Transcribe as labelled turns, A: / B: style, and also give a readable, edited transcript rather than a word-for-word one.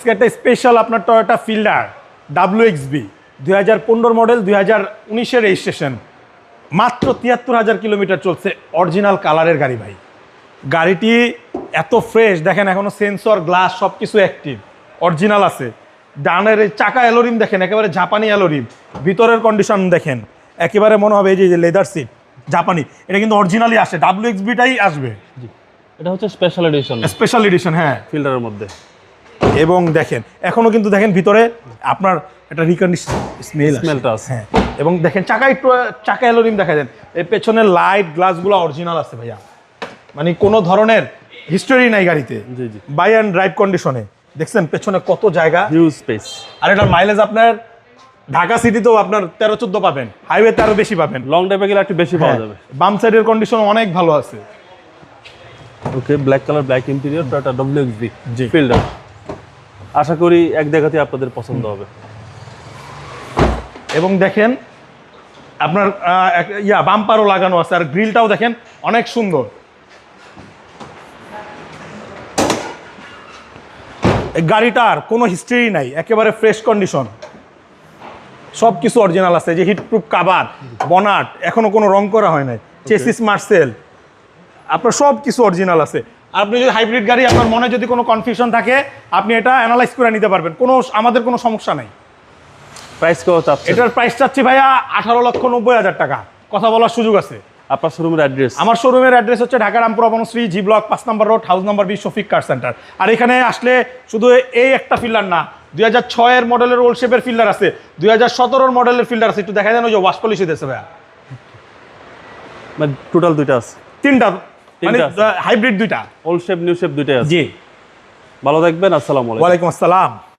A: আজকে একটা স্পেশাল আপনার টয়োটা ফিল্ডার WXB 2015 মডেল 2019-এর রেজিস্ট্রেশন, মাত্র 73,000 কিলোমিটার চলছে, অরিজিনাল কালারের গাড়ি ভাই। গাড়িটি এত ফ্রেশ দেখেন, এখনো সেন্সর গ্লাস সব কিছু অ্যাক্টিভ, অরিজিনাল আছে। ডানের চাকা অ্যালোরিম দেখেন, একেবারে জাপানি অ্যালোরিম। ভিতরের কন্ডিশন দেখেন, একেবারে মনে হবে এই যে লেদার সিট জাপানি, এটা কিন্তু অরিজিনালি আসে, WXB-টাই আসবে।
B: জি, এটা হচ্ছে স্পেশাল এডিশন।
A: স্পেশাল এডিশন, হ্যাঁ,
B: ফিল্ডারের মধ্যে।
A: এবং দেখেন এখনো কিন্তু দেখেন ভিতরে আপনার একটা রিকন্ডিশন স্মেলটা আছে, হ্যাঁ। এবং দেখেন চাকা অ্যালোরিম দেখা দেন, এই পেছনের লাইট গ্লাসগুলো অরিজিনাল আছে ভাইয়া, মানে কোনো ধরনের হিস্টোরি নাই গাড়িতে।
B: জি জি,
A: বাই অ্যান্ড ড্রাইভ কন্ডিশনে দেখছেন পেছনে কত জায়গা,
B: হিউজ স্পেস।
A: আর এটার মাইলেজ আপনার ঢাকা সিটিতেও আপনার 13-14 পাবেন, হাইওয়েতে আরো বেশি পাবেন,
B: লং ড্রাইভে গেলে একটু বেশি পাওয়া যাবে।
A: বাম সাইডের কন্ডিশন অনেক ভালো আছে।
B: Okay, black colour, black interior, Toyota WXB
A: G
B: Fielder. আশা করি এক দেখাতে আপনাদের পছন্দ হবে।
A: এবং দেখেন আপনার বাম্পারও লাগানো আছে, আর গ্রিলটাও দেখেন অনেক সুন্দর। এই গাড়িটার কোনো হিস্ট্রি নাই, একেবারে ফ্রেশ কন্ডিশন, সব কিছু অরিজিনাল আছে। যে হিটপ্রুফ কাভার, বনাট এখনো কোনো রং করা হয় নাই, চেসিস মার্সেল, আপনার সব কিছু অরিজিনাল আছে। আপনি যদি হাইব্রিড গাড়ি আপনার মনে যদি কোনো কনফিউশন থাকে, আপনি এটা অ্যানালাইজ করে নিতে পারবেন, আমাদের কোনো সমস্যা নাই।
B: প্রাইস কত চাচ্ছেন?
A: এটার প্রাইস চাচ্ছি ভাইয়া 18,90,000 টাকা, কথা বলার সুযোগ আছে।
B: আপনার শোরুমের অ্যাড্রেস?
A: আমার শোরুমের অ্যাড্রেস হচ্ছে Dhaka Rampura Banasree G block 5 number road, house number 20, Shafiq car centre. আর এখানে আসলে শুধু এই একটা ফিল্ডার না, 2006-এর মডেলের ওল্ড শেপের ফিল্ডার আছে, 2017-এর মডেলের ফিল্ডার আছে, একটু দেখা যায় না, ওই যে ওয়াশ পলিশ দিয়েছে ভাইয়া।
B: মানে টোটাল দুইটা আছে?
A: তিনটা, মানে হাইব্রিড দুইটা,
B: ওল্ড শেপ নিউ শেপ দুইটাই আছে।
A: জি।
B: ভালো থাকবেন, আসসালামু আলাইকুম।
A: ওয়ালাইকুম আসসালাম।